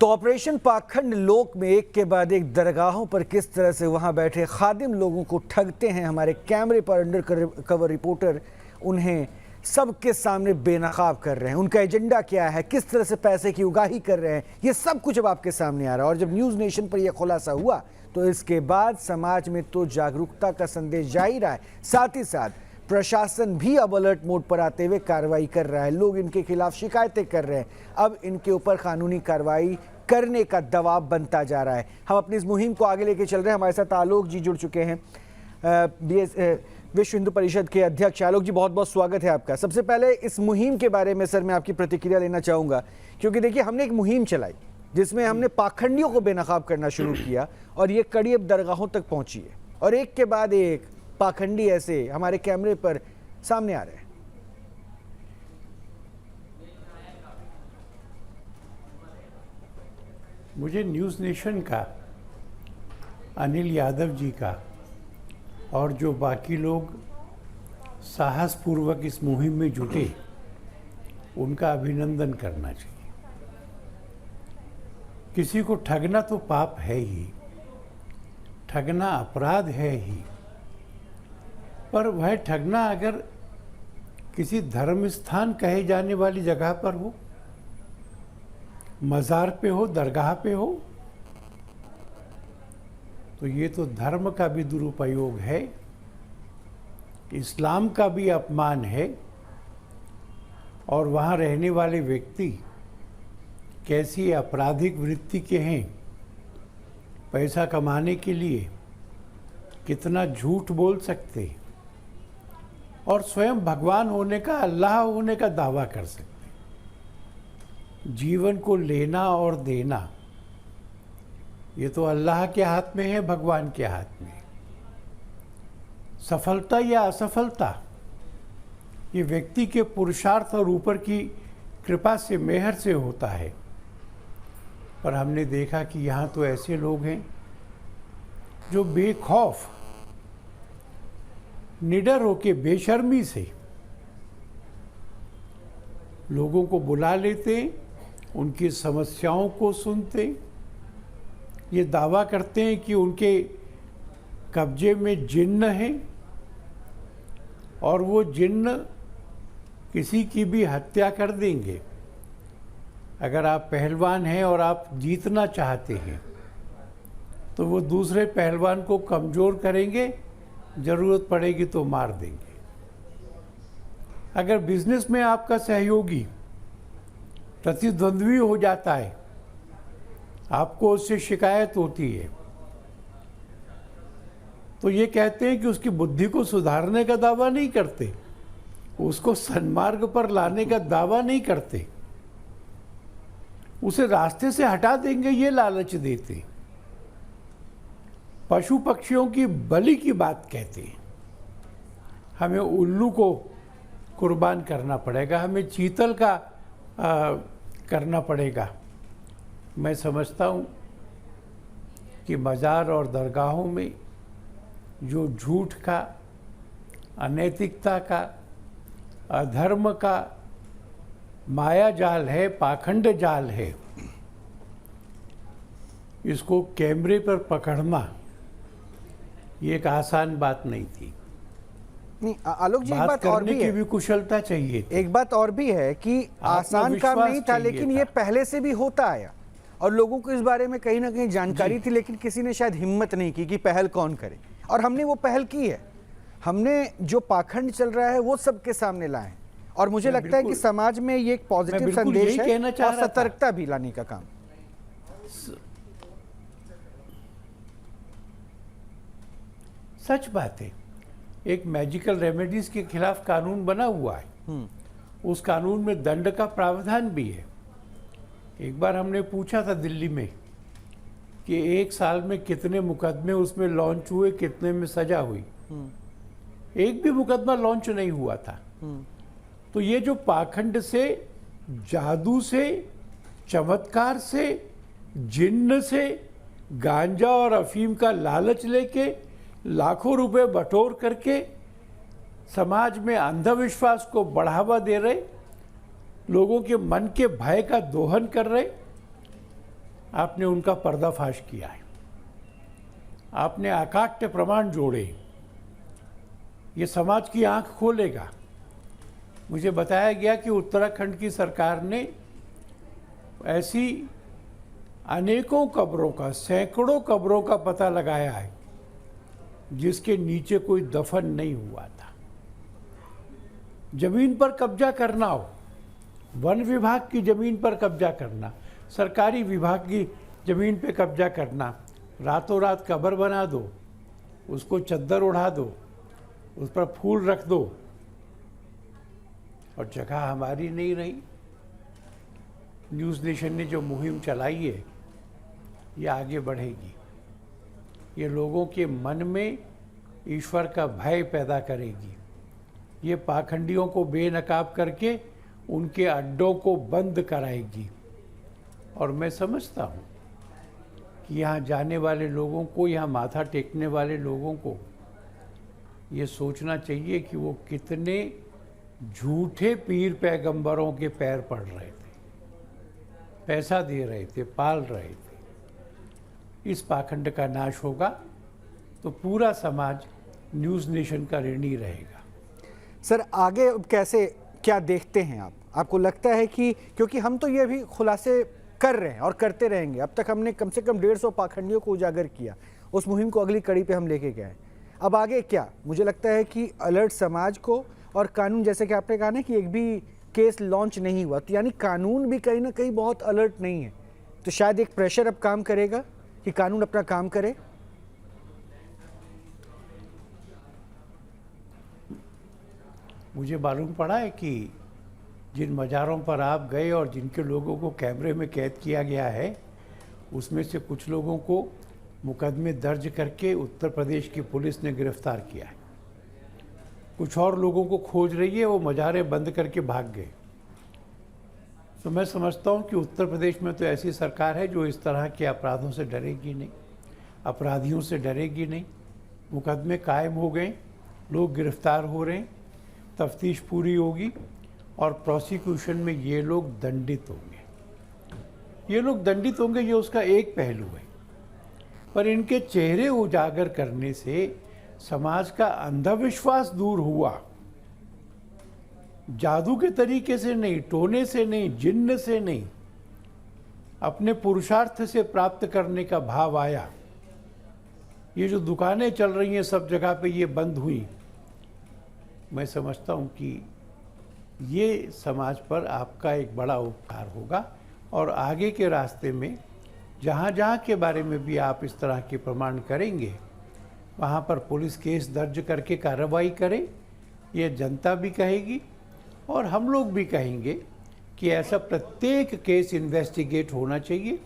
तो ऑपरेशन पाखंड लोक में एक के बाद एक दरगाहों पर किस तरह से वहां बैठे खादिम लोगों को ठगते हैं हमारे कैमरे पर अंडर कवर रिपोर्टर उन्हें सबके सामने बेनकाब कर रहे हैं। उनका एजेंडा क्या है, किस तरह से पैसे की उगाही कर रहे हैं, ये सब कुछ अब आपके सामने आ रहा है। और जब न्यूज़ नेशन पर यह खुलासा हुआ तो इसके बाद समाज में तो जागरूकता का संदेश जा ही रहा है, साथ ही साथ प्रशासन भी अब अलर्ट मोड पर आते हुए कार्रवाई कर रहा है। लोग इनके खिलाफ शिकायतें कर रहे हैं, अब इनके ऊपर कानूनी कार्रवाई करने का दबाव बनता जा रहा है। हम अपनी इस मुहिम को आगे लेके चल रहे हैं। हमारे साथ आलोक जी जुड़ चुके हैं, विश्व हिंदू परिषद के अध्यक्ष। आलोक जी, बहुत बहुत स्वागत है आपका। सबसे पहले इस मुहिम के बारे में सर मैं आपकी प्रतिक्रिया लेना चाहूँगा, क्योंकि देखिए हमने एक मुहिम चलाई जिसमें हमने पाखंडियों को बेनकाब करना शुरू किया और ये कड़ी अब दरगाहों तक पहुंची है और एक के बाद एक पाखंडी ऐसे हमारे कैमरे पर सामने आ रहे हैं। मुझे न्यूज़ नेशन का, अनिल यादव जी का और जो बाकी लोग साहसपूर्वक इस मुहिम में जुटे उनका अभिनंदन करना चाहिए। किसी को ठगना तो पाप है ही, ठगना अपराध है ही, पर वह ठगना अगर किसी धर्म स्थान कहे जाने वाली जगह पर हो, मज़ार पे हो, दरगाह पे हो, तो ये तो धर्म का भी दुरुपयोग है, इस्लाम का भी अपमान है। और वहाँ रहने वाले व्यक्ति कैसी आपराधिक वृत्ति के हैं, पैसा कमाने के लिए कितना झूठ बोल सकते और स्वयं भगवान होने का, अल्लाह होने का दावा कर सकते। जीवन को लेना और देना ये तो अल्लाह के हाथ में है, भगवान के हाथ में। सफलता या असफलता ये व्यक्ति के पुरुषार्थ और ऊपर की कृपा से, मेहर से होता है। पर हमने देखा कि यहाँ तो ऐसे लोग हैं जो बेखौफ, निडर होके, बेशर्मी से लोगों को बुला लेते, उनकी समस्याओं को सुनते, ये दावा करते हैं कि उनके कब्जे में जिन्न है और वो जिन्न किसी की भी हत्या कर देंगे। अगर आप पहलवान हैं और आप जीतना चाहते हैं तो वो दूसरे पहलवान को कमज़ोर करेंगे, ज़रूरत पड़ेगी तो मार देंगे। अगर बिजनेस में आपका सहयोगी प्रतिद्वंद्वी हो जाता है, आपको उससे शिकायत होती है, तो ये कहते हैं कि उसकी बुद्धि को सुधारने का दावा नहीं करते, उसको सन्मार्ग पर लाने का दावा नहीं करते, उसे रास्ते से हटा देंगे ये लालच देते। पशु पक्षियों की बलि की बात कहते हैं। हमें उल्लू को कुर्बान करना पड़ेगा, हमें चीतल का करना पड़ेगा। मैं समझता हूँ कि मज़ार और दरगाहों में जो झूठ का, अनैतिकता का, अधर्म का माया जाल है, पाखंड जाल है, इसको कैमरे पर पकड़ना ये एक आसान बात नहीं थी। नहीं आलोक जी, एक बात और भी है, भी कुशलता चाहिए। एक बात और भी है कि आसान काम नहीं था, लेकिन ये पहले से भी होता आया और लोगों को इस बारे में कहीं ना कहीं जानकारी थी, लेकिन किसी ने शायद हिम्मत नहीं की कि पहल कौन करे, और हमने वो पहल की है। हमने जो पाखंड चल रहा है वो सबके सामने लाए और मुझे लगता है कि समाज में ये एक पॉजिटिव संदेश है और सतर्कता भी लाने का काम। सच बात है, एक मैजिकल रेमेडीज के खिलाफ कानून बना हुआ है, उस कानून में दंड का प्रावधान भी है। एक बार हमने पूछा था दिल्ली में कि 1 साल में कितने मुकदमे उसमें लॉन्च हुए, कितने में सजा हुई। एक भी मुकदमा लॉन्च नहीं हुआ था। तो ये जो पाखंड से, जादू से, चमत्कार से, जिन्न से, गांजा और अफीम का लालच लेके लाखों रुपए बटोर करके समाज में अंधविश्वास को बढ़ावा दे रहे, लोगों के मन के भय का दोहन कर रहे, आपने उनका पर्दाफाश किया है, आपने अकाट्य प्रमाण जोड़े, ये समाज की आंख खोलेगा। मुझे बताया गया कि उत्तराखंड की सरकार ने ऐसी अनेकों कब्रों का, सैकड़ों कब्रों का पता लगाया है जिसके नीचे कोई दफन नहीं हुआ था। जमीन पर कब्जा करना हो, वन विभाग की जमीन पर कब्जा करना, सरकारी विभाग की जमीन पे कब्जा करना, रातों रात कब्र बना दो, उसको चद्दर उड़ा दो, उस पर फूल रख दो, और जगह हमारी नहीं रही। न्यूज़ नेशन ने जो मुहिम चलाई है ये आगे बढ़ेगी, ये लोगों के मन में ईश्वर का भय पैदा करेगी, ये पाखंडियों को बेनकाब करके उनके अड्डों को बंद कराएगी। और मैं समझता हूँ कि यहाँ जाने वाले लोगों को, यहाँ माथा टेकने वाले लोगों को ये सोचना चाहिए कि वो कितने झूठे पीर पैगंबरों के पैर पड़ रहे थे, पैसा दे रहे थे, पाल रहे थे। इस पाखंड का नाश होगा तो पूरा समाज न्यूज़ नेशन का ऋणी रहेगा। सर आगे अब कैसे, क्या देखते हैं आप? आपको लगता है कि, क्योंकि हम तो ये भी खुलासे कर रहे हैं और करते रहेंगे, अब तक हमने कम से कम 150 पाखंडियों को उजागर किया, उस मुहिम को अगली कड़ी पे हम लेके गए, अब आगे क्या? मुझे लगता है कि अलर्ट समाज को, और कानून, जैसे कि आपने कहा ना कि एक भी केस लॉन्च नहीं हुआ, तो यानी कानून भी कहीं ना कहीं बहुत अलर्ट नहीं है, तो शायद एक प्रेशर अब काम करेगा कि कानून अपना काम करे। मुझे मालूम पड़ा है कि जिन मज़ारों पर आप गए और जिनके लोगों को कैमरे में कैद किया गया है, उसमें से कुछ लोगों को मुकदमे दर्ज करके उत्तर प्रदेश की पुलिस ने गिरफ्तार किया है। कुछ और लोगों को खोज रही है, वो मज़ारें बंद करके भाग गए। तो मैं समझता हूँ कि उत्तर प्रदेश में तो ऐसी सरकार है जो इस तरह के अपराधों से डरेगी नहीं, अपराधियों से डरेगी नहीं। मुकदमे कायम हो गए, लोग गिरफ्तार हो रहे हैं, तफ्तीश पूरी होगी और प्रोसिक्यूशन में ये लोग दंडित होंगे। ये लोग दंडित होंगे, ये उसका एक पहलू है, पर इनके चेहरे उजागर करने से समाज का अंधविश्वास दूर हुआ। जादू के तरीके से नहीं, टोने से नहीं, जिन्न से नहीं, अपने पुरुषार्थ से प्राप्त करने का भाव आया। ये जो दुकानें चल रही हैं सब जगह पे, ये बंद हुई। मैं समझता हूँ कि ये समाज पर आपका एक बड़ा उपकार होगा, और आगे के रास्ते में जहाँ जहाँ के बारे में भी आप इस तरह के प्रमाण करेंगे, वहाँ पर पुलिस केस दर्ज करके कार्रवाई करे, ये जनता भी कहेगी और हम लोग भी कहेंगे कि ऐसा प्रत्येक केस इन्वेस्टिगेट होना चाहिए,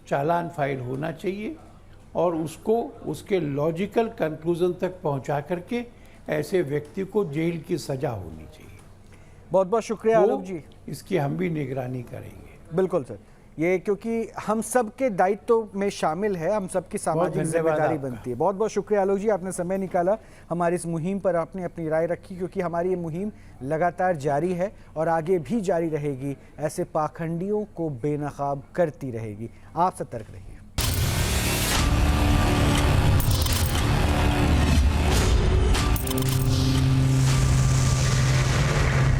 चालान फाइल होना चाहिए, और उसको उसके लॉजिकल कंक्लूजन तक पहुँचा करके ऐसे व्यक्ति को जेल की सज़ा होनी चाहिए। बहुत बहुत शुक्रिया आलोक जी, इसकी हम भी निगरानी करेंगे। बिल्कुल सर, ये क्योंकि हम सब के दायित्व में शामिल है, हम सब की सामाजिक जिम्मेदारी बनती है। बहुत बहुत शुक्रिया आलोक जी, आपने समय निकाला, हमारी इस मुहिम पर आपने अपनी राय रखी, क्योंकि हमारी ये मुहिम लगातार जारी है और आगे भी जारी रहेगी, ऐसे पाखंडियों को बेनकाब करती रहेगी। आप सतर्क रहिए।